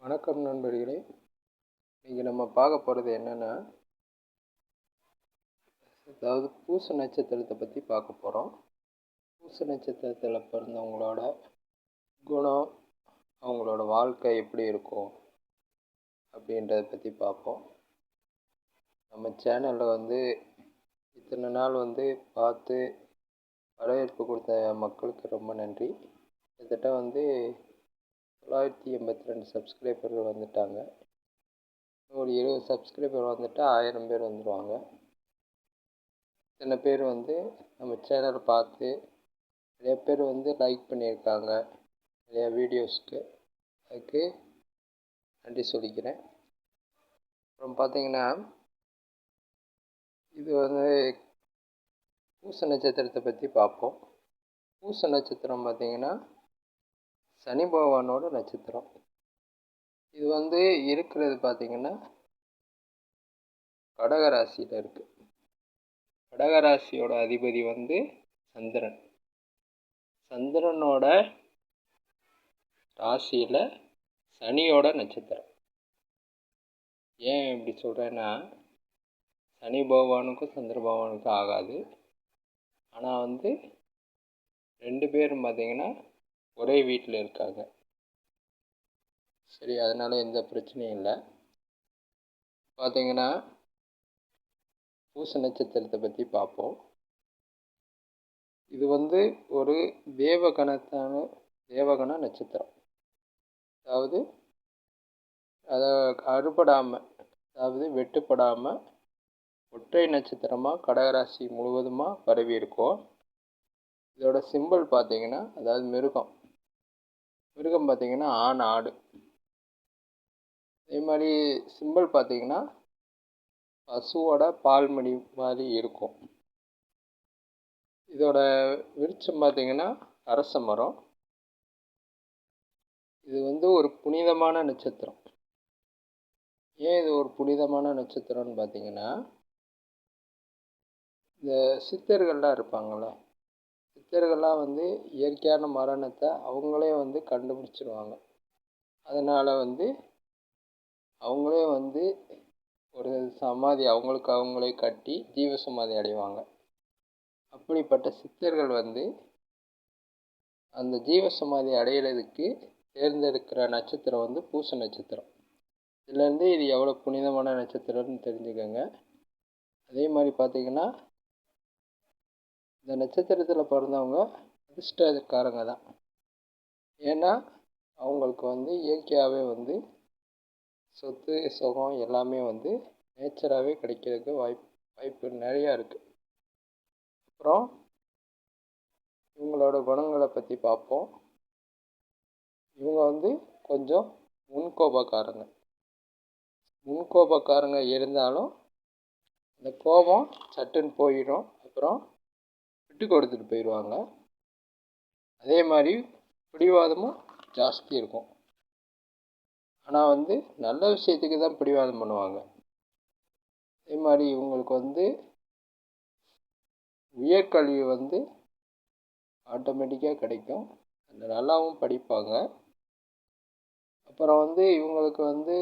வணக்கம் நண்பர்களே. இன்றைக்கி நம்ம பார்க்க போகிறது என்னென்னா, அதாவது பூச நட்சத்திரத்தை பற்றி பார்க்க போகிறோம். பூச நட்சத்திரத்தில் பிறந்தவங்களோட குணம், அவங்களோட வாழ்க்கை எப்படி இருக்கும் அப்படின்றத பற்றி பார்ப்போம். நம்ம சேனலில் இத்தனை நாள் பார்த்து வரவேற்பு கொடுத்த மக்களுக்கு ரொம்ப நன்றி. கிட்டத்தட்ட 982 சப்ஸ்கிரைபர்கள் வந்துட்டாங்க. ஒரு 20 சப்ஸ்கிரைபர் வந்துட்டால் 1000 பேர் வந்துடுவாங்க. இத்தனை பேர் நம்ம சேனலை பார்த்து நிறைய பேர் லைக் பண்ணியிருக்காங்க நிறையா வீடியோஸ்க்கு. அதுக்கு நன்றி சொல்லிக்கிறேன். அப்புறம் பார்த்திங்கன்னா, இது பூச நட்சத்திரத்தை பற்றி பார்ப்போம். பூச நட்சத்திரம் பார்த்திங்கன்னா சனி பகவானோட நட்சத்திரம். இது இருக்கிறது பார்த்திங்கன்னா கடகராசியில் இருக்குது. கடகராசியோட அதிபதி சந்திரன். சந்திரனோட ராசியில் சனியோட நட்சத்திரம். ஏன் இப்படி சொல்கிறேன்னா, சனி பகவானுக்கும் சந்திர பகவானுக்கும் ஆகாது. ஆனால் 2 பேரும் பார்த்திங்கன்னா ஒரே வீட்டில் இருக்காங்க. சரி, அதனால் எந்த பிரச்சனையும் இல்லை. பார்த்திங்கன்னா, பூச நட்சத்திரத்தை பற்றி பார்ப்போம். இது ஒரு தேவகண நட்சத்திரம். அதாவது அதை அறுபடாமல், அதாவது வெட்டுப்படாமல் ஒற்றை நட்சத்திரமாக கடகராசி முழுவதுமாக பரவி இருக்கும். இதோட சிம்பிள் பார்த்திங்கன்னா, அதாவது மிருகம் பார்த்திங்கன்னா ஆண் ஆடு. அதே மாதிரி சிம்பிள் பார்த்திங்கன்னா பசுவோட பால்மடி மாதிரி இருக்கும். இதோட விருட்சம் பார்த்திங்கன்னா அரச மரம். இது ஒரு புனிதமான நட்சத்திரம். ஏன் இது ஒரு புனிதமான நட்சத்திரம்னு பார்த்திங்கன்னா, இந்த சித்தர்கள்லாம் இருப்பாங்கள்ல, சித்தர்கள்லாம் இயற்கையான மரணத்தை அவங்களே கண்டுபிடிச்சிருவாங்க. அதனால் அவங்களே ஒரு சமாதி அவங்களுக்கு அவங்களே கட்டி ஜீவ சமாதி அடைவாங்க. அப்படிப்பட்ட சித்தர்கள் அந்த ஜீவ சமாதி அடையிறதுக்கு தேர்ந்தெடுக்கிற நட்சத்திரம் பூச நட்சத்திரம். இதுலேருந்து இது எவ்வளோ புனிதமான நட்சத்திரம்னு தெரிஞ்சுக்கோங்க. அதே மாதிரி பார்த்திங்கன்னா, இந்த நட்சத்திரத்தில் பிறந்தவங்க அதிர்ஷ்டக்காரங்க தான். ஏன்னா அவங்களுக்கு இயற்கையாகவே சொத்து சுகம் எல்லாமே நேச்சராகவே கிடைக்கிறதுக்கு வாய்ப்பு நிறையா இருக்குது. அப்புறம் இவங்களோட குணங்களை பற்றி பார்ப்போம். இவங்க கொஞ்சம் முன்கோபக்காரங்க இருந்தாலும் அந்த கோபம் சட்டுன்னு போயிடும். அப்புறம் விட்டு கொடுத்துட்டு போயிடுவாங்க. அதே மாதிரி பிடிவாதமும் ஜாஸ்தி இருக்கும். ஆனால் நல்ல விஷயத்துக்கு தான் பிடிவாதம் பண்ணுவாங்க. அதே மாதிரி இவங்களுக்கு உயர்கல்வி ஆட்டோமேட்டிக்காக கிடைக்கும். நல்லாவும் படிப்பாங்க. அப்புறம் இவங்களுக்கு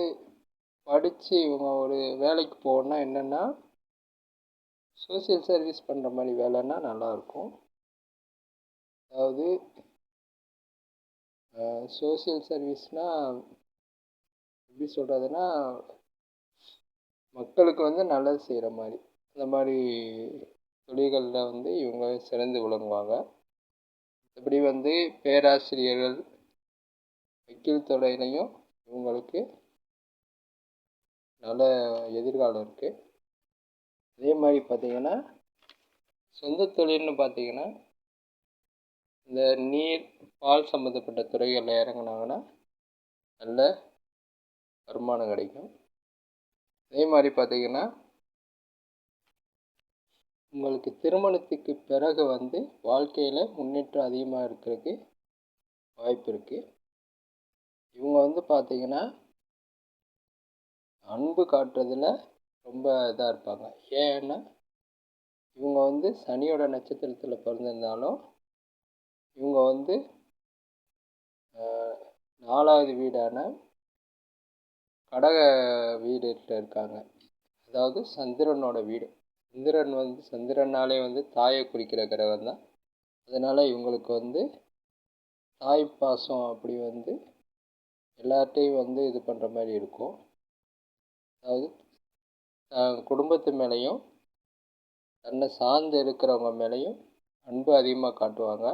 படித்து இவங்க ஒரு வேலைக்கு போகணுன்னா என்னென்னா, சோசியல் சர்வீஸ் பண்ணுற மாதிரி வேலைன்னா நல்லாயிருக்கும். அதாவது சோசியல் சர்வீஸ்னால் எப்படி சொல்கிறதுனா, மக்களுக்கு நல்லது செய்கிற மாதிரி, இந்த மாதிரி தொழில்களில் இவங்க சிறந்து விளங்குவாங்க. இப்படி பேராசிரியர்கள், வக்கீல் துறையிலையும் இவங்களுக்கு நல்ல எதிர்காலம் இருக்குது. அதே மாதிரி பார்த்திங்கன்னா, சொந்த தொழில்னு பார்த்திங்கன்னா இந்த நீர் பால் சம்மந்தப்பட்ட துறைகளில் இறங்குனாங்கன்னா நல்ல வருமானம் கிடைக்கும். அதே மாதிரி பார்த்திங்கன்னா, உங்களுக்கு திருமணத்துக்கு பிறகு வாழ்க்கையில் முன்னேற்றம் அதிகமாக இருக்கிறதுக்கு வாய்ப்பு இருக்குது. இவங்க பார்த்திங்கன்னா அன்பு காட்டுறதுல ரொம்ப இதாக இருப்பாங்க. ஏன்னா இவங்க சனியோட நட்சத்திரத்தில் பிறந்திருந்தாலும் இவங்க 4வது வீடான கடக வீடுல இருக்காங்க. அதாவது சந்திரனோட வீடு. சந்திரனாலே தாயை குறிக்கிற கிரகம் தான். அதனால் இவங்களுக்கு தாய் பாசம் அப்படி எல்லார்ட்டையும் இது பண்ணுற மாதிரி இருக்கும். அதாவது குடும்பத்து மேலேயும் தன்னை சார்ந்து இருக்கிறவங்க மேலேயும் அன்பு அதிகமாக காட்டுவாங்க.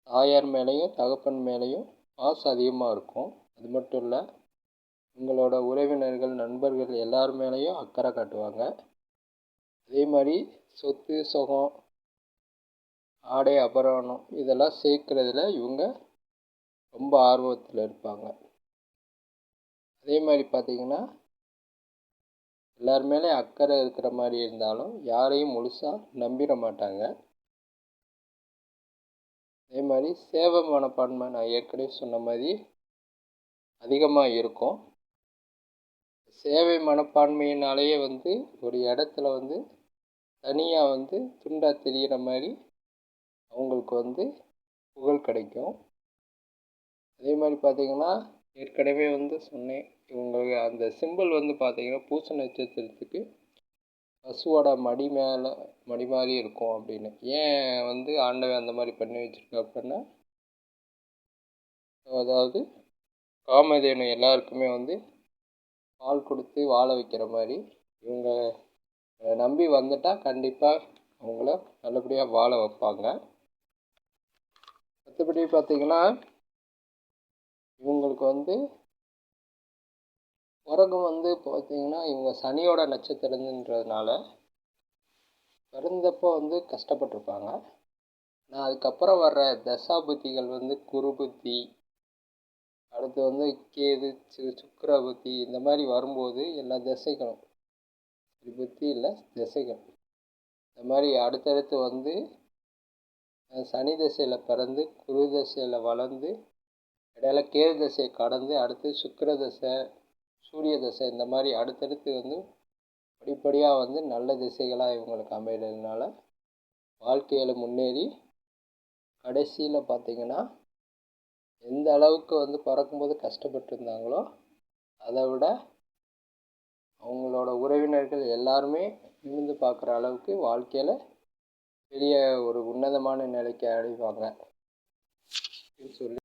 தாயார் மேலேயும் தகப்பன் மேலேயும் பாசம் அதிகமாக இருக்கும். அது மட்டும் இல்லை, உங்களோட உறவினர்கள் நண்பர்கள் எல்லார் மேலேயும் அக்கறை காட்டுவாங்க. அதே மாதிரி சொத்து சுகம் ஆடை ஆபரணம் இதெல்லாம் சேர்க்குறதுல இவங்க ரொம்ப ஆர்வத்தில் இருப்பாங்க. அதே மாதிரி பார்த்திங்கன்னா எல்லார் மேலேயும் அக்கறை இருக்கிற மாதிரி இருந்தாலும் யாரையும் முழுசாக நம்பிட மாட்டாங்க. அதே மாதிரி சேவை மனப்பான்மை நான் ஏற்கனவே சொன்ன மாதிரி அதிகமாக இருக்கும். சேவை மனப்பான்மையினாலேயே ஒரு இடத்துல தனியாக துண்டாக தெரிகிற மாதிரி அவங்களுக்கு புகழ் கிடைக்கும். அதே மாதிரி பார்த்திங்கன்னா ஏற்கனவே சொன்னேன், இவங்களுக்கு அந்த சிம்பிள் பார்த்திங்கன்னா பூச நட்சத்திரத்துக்கு பசுவோட மடி மேலே மடி மாதிரி இருக்கும் அப்படின்னு. ஏன் ஆண்டவன் அந்த மாதிரி பண்ணி வச்சுருக்க அப்படின்னா, அதாவது காமதேனு எல்லாருக்குமே பால் கொடுத்து வாழ வைக்கிற மாதிரி இவங்க நம்பி வந்துட்டால் கண்டிப்பாக அவங்கள நல்லபடியாக வாழ வைப்பாங்க. மற்றபடி பார்த்திங்கன்னா இவங்களுக்கு உறக்கம் பார்த்திங்கன்னா இவங்க சனியோட நட்சத்திரன்றதுனால பிறந்தப்போ கஷ்டப்பட்டிருப்பாங்க. ஆனால் அதுக்கப்புறம் வர்ற தசா புத்திகள் குரு புத்தி, அடுத்து கேது சுக்கிர புத்தி இந்த மாதிரி வரும்போது எல்லா திசைகளும் புத்தி இல்லை திசைகள் இந்த மாதிரி அடுத்தடுத்து சனி திசையில் பிறந்து குரு திசையில் வளர்ந்து இடையில கேது திசையை கடந்து அடுத்து சுக்கிர திசை சூரிய திசை இந்த மாதிரி அடுத்தடுத்து படிப்படியாக நல்ல திசைகளாக இவங்களுக்கு அமைகிறதுனால வாழ்க்கையில் முன்னேறி கடைசியில் பார்த்திங்கன்னா எந்த அளவுக்கு பிறக்கும்போது கஷ்டப்பட்டுருந்தாங்களோ அதை விட அவங்களோட உறவினர்கள் எல்லாருமே நிமிர்ந்து பார்க்குற அளவுக்கு வாழ்க்கையில் பெரிய ஒரு உன்னதமான நிலைக்கு அடைவாங்க அப்படின்னு சொல்லி